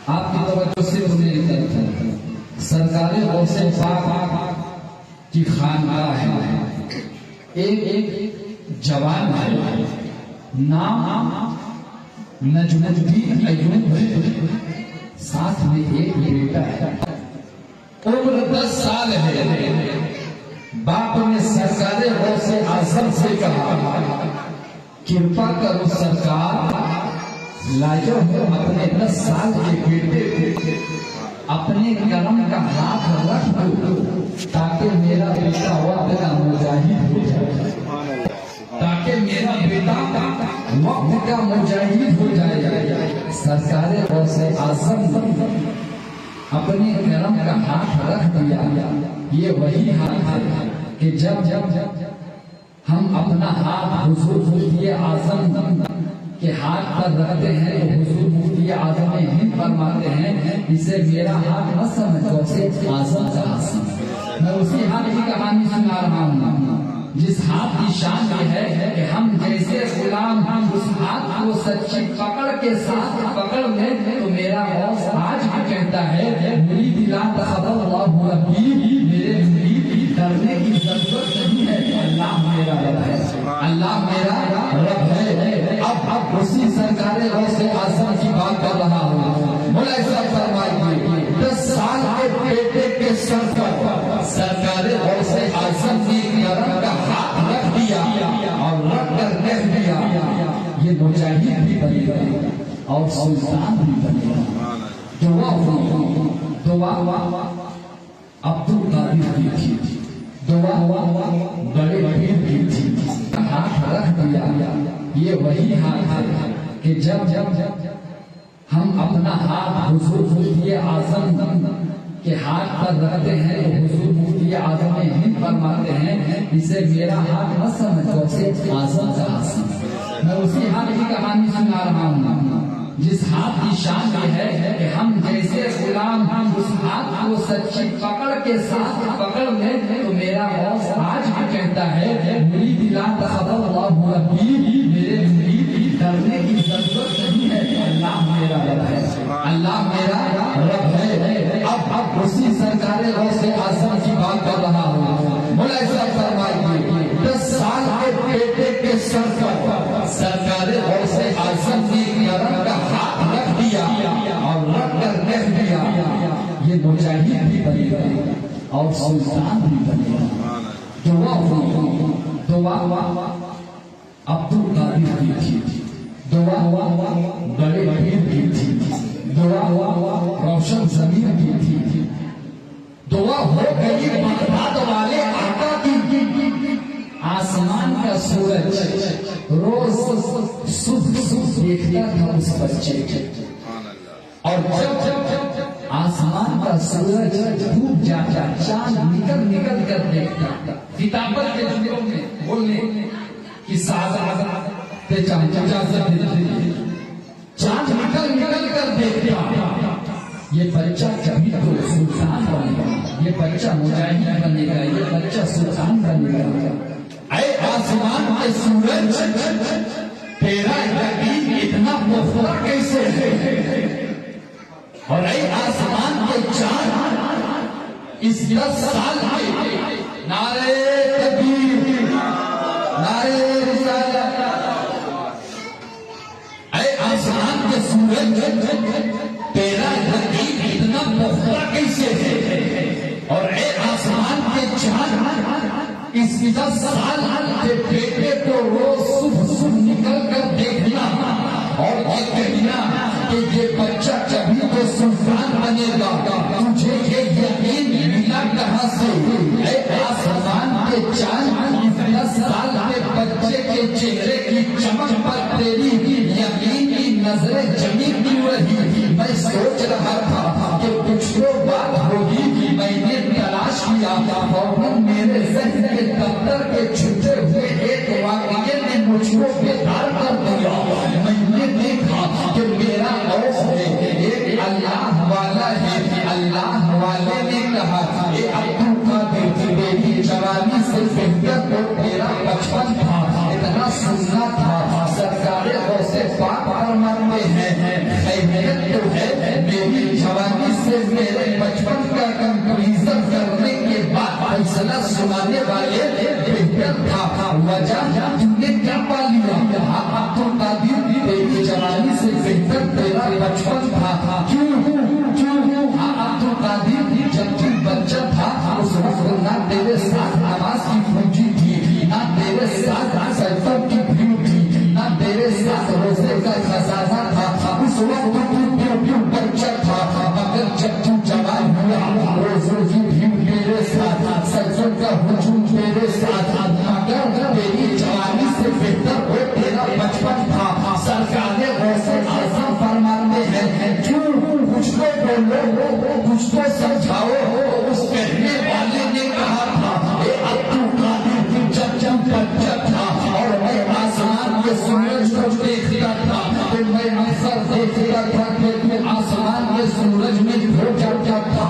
آپ کی توجہ صرف میری طرف ہے. سرکار غوث پاک کی خانقاہ ہے. ایک جوان ہے، نام نجم الدین ایوب ہے، ساتھ میں ایک بیٹا ہے، عمر 10 سال ہے. باپ نے سرکار غوث اعظم سے کہا کرپا کرو سرکار، لاجو ہوں اپنے 10 سال کے بیٹے کو اپنے کرم کا ہاتھ رکھ دو تاکہ میرا بیٹا وقت کا مجاہد ہو جائے، تاکہ میرا بیٹا وقت کا مجاہد ہو جائے. سرکار غوث اعظم اپنے کرم کا ہاتھ رکھ دیا. یہ وہی ہاتھ ہے کہ جب ہم اپنا ہاتھ حضور مفتی اعظم کے ہاتھ پر رکھتے ہیں تو حضور مفتی اعظم ہند فرماتے ہیں اسے میرا ہاتھ نہ سمجھ غوث اعظم کا ہاتھ. میں اسی ہاتھ کی کہانی سنا رہا ہوں جس ہاتھ کی شان یہ ہے کہ ہم جیسے غلام ہم اس ہاتھ کو سچی پکڑ کے ساتھ پکڑ لیں تو میرا غوث آج بھی کہتا ہے مرید لا تخف اللہ ربی، میرے مرید ڈرنے کی ضرورت نہیں ہے، اللہ میرا رب ہے، اللہ میرا رب ہے. اب اسی سرکار غوث اعظم کی بات کر رہا ہوں. مولا صاحب فرمائیے 10 سال کے بیٹے کے سر پر سرکار غوث اعظم کی کرم کا ہاتھ رکھ دیا اور رکھ کر کہہ دیا یہ مجاہد بھی بنے گا اور سلطان بھی بنے گا. دعا عبد القادر کی تھی، دعا بڑے پیر کی تھی. ہاتھ رکھ دیا. یہ وہی ہاتھ ہے کہ جب ہم اپنا ہاتھ حضور مفتی اعظم کے ہاتھ پر رکھتے ہیں تو حضور مفتی اعظم ہند فرماتے ہیں اسے میرا ہاتھ نہ سمجھ غوث اعظم کا ہاتھ. میں اسی ہاتھ کی کہانی سنا رہا ہوں جس ہاتھ کی شان یہ ہے کہ ہم جیسے غلام ہم اس ہاتھ کو سچی پکڑ کے ساتھ پکڑ لیں تو میرا غوث آج بھی کہتا ہے مرید لا تخف اللہ ربی، میرے مرید ڈرنے کی ضرورت نہیں ہے، اللہ میرا رب ہے، اللہ میرا رب ہے. اب اسی سرکار غوث اعظم کی بات کر رہا ہوں. مولا صاحب فرمائیے 10 سال کے بیٹے کے سر پر سرکار غوث اعظم کی کرم کا ہاتھ رکھ دیا اور رکھ کر کہہ دیا یہ مجاہد بھی بنے گا اور سلطان بھی بنے گا. دعا عبد القادر کی تھی، دعا بڑے پیر کی تھی، دعا روشن زمین کی تھی، دعا ہو گئی بغداد والے آقا کی. آسمان کا سورج روز صبح دیکھتا تھا اس بچے اور جب آسمان کا سورج ڈوب جاتا چاند نکل کر دیکھتا. کتابت کے جملوں میں بولنے کی سعادت چاند نکل کر دیکھتا. یہ بچہ کبھی تو سلطان بنے گا، یہ بچہ مجاہد بنے گا، یہ بچہ سلطان بنے گا. اے آسمان کے سورج تیرا یقین اتنا مفرح کیسے ہے، اور اے آسمان کے چاند اس 10 سال میں نعرے تکبیر نعرے رسالت. اے آسمان کے سورج تیرا یقین اتنا مفرح کیسے ہے، اور اے آسمان کے چاند اس 10 سال کے بیٹے کو روز صبح نکل کر دیکھنا اور یہ کہنا کہ یہ بچہ کبھی تو سلطان بنے گا. تجھے یہ یقین ملا کہاں سے؟ اے آسمان کے چاند 10 سال کے بچے کے چہرے کی چمک پر تیری یقین کی نظریں جمی کیوں رہی؟ میں سوچ رہا تھا کہ کچھ تو بات ہوگی. میں نے تلاش کیا فوراً میرے ذہن کے دفتر کے چھٹے ہوئے ایک واقعے نے مجھ کو بیدار کر دیا. میں نے دیکھا کہ میرا غوث ہے ایک اللہ والا ہے. اللہ والے نے کہا اے عبد القادر تیری جوانی سے بہتر تو تیرا بچپن تھا، اتنا سننا تھا. سرکار غوث پاک فرماتے ہیں حیثیت تو ہے میری جوانی سے میرے بچپن کا کنکریزن کرنے کے بعد فیصلہ سنانے والے بہتر تھا وجہ تم نے کیا پا لیا عبد القادر تیری جوانی سے بہتر تیرا بچپن تھا کیوں عبد القادر جب تم بچہ تھا اس وقت نہ تیرے ساتھ نماز کی پونجی تھی نہ تیرے ساتھ سیفوں کی بھیڑ تھی نہ تیرے ساتھ روزے کا خزانہ تھا اس وقت تم بچہ تھا مگر جب تم جوان ہوا روزوں کی بھیڑ تیرے ساتھ سیفوں کا ہجوم تیرے ساتھ مگر تیری جوانی سے بہتر ہو تیرا بچپن تھا سرکار غوث اعظم فرماتے ہیں کیوں کچھ تو بولو کچھ تو سمجھاؤ اس کہنے والے نے کہا تھا اے عبد القادر جب بچہ تھا اور میں آسمان کے سورج کو دیکھتا تھا تو میں اکثر دیکھتا تھا کہ تم آسمان کے سورج میں کھو جاتا تھا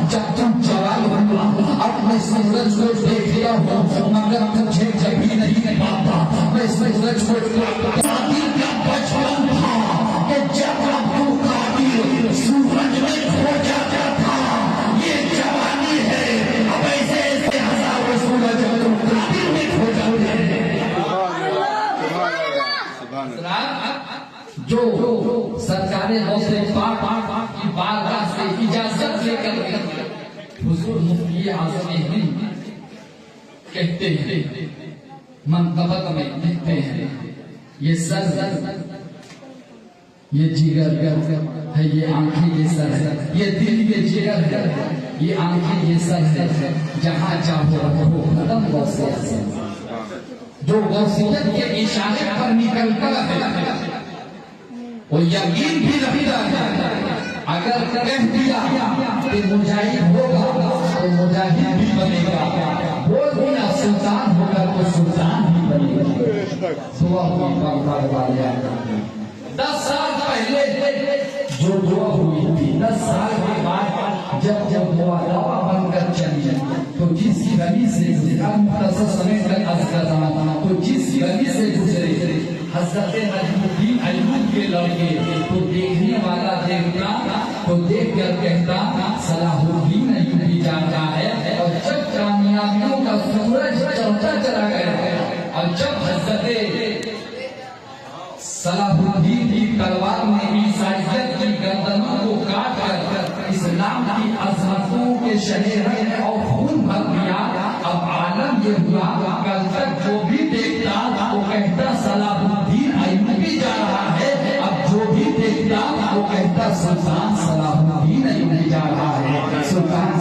جب تم جوان ہوا اپنے سورج کو دیکھتا ہوں مگر تجھے کبھی نہیں پاتا میں سورج کو قادر کا بچپن تھا کہ جب عبد القادر سورج میں کھو جاتا تھا یہ جوانی ہے اب ایسے ایسے ہزاروں سورج عبد القادر میں کھو جاتے ہیں جو سرکار غوث پاک کی بارگاہ سے اجازت لے کر حضور مفتی اعظم ہند کہتے ہیں منقبت میں لکھتے ہیں یہ سر یہ جگر ہے یہ آنکھیں یہ سر ہے یہ دل یہ جگر ہے یہ آنکھیں یہ سر ہے جہاں چاہو رہو قدم غوث اعظم جو غوثیت کے اشارے پر نکلتا ہے وہ یقین بھی رکھتا ہے اگر کہہ دیا کہ مجاہد ہوگا تو مجاہد بھی بنے گا بول دیا سلطان ہوگا تو سلطان بھی بنے گا دعا ہوئی 10 سال پہلے جو دعا ہوئی تھی 10 سال کے بعد جب دعا بن کر چلی تو جس گلی سے تو جس گلی سے گزرے حضرت نجم الدین ایوب کے لڑکے تو دیکھنے والا دیکھتا تو دیکھ کر کہتا صلاح الدین ایوبی جاتا ہے اور جب کامیابیوں کا سورج چڑھتا چلا گیا اور جب حضرت صلاح الدین کی تلوار نے عیسائیت کی گردنوں کو کاٹ کر اسلام کی عظمتوں کے شہرے میں اور خون بھر دیا اب عالم یہ ہوا کل تک جو بھی دیکھتا وہ کہتا صلاح الدین ایوبی جا رہا ہے اب جو بھی دیکھتا وہ کہتا سلطان صلاح الدین ایوبی جا رہا ہے سلطان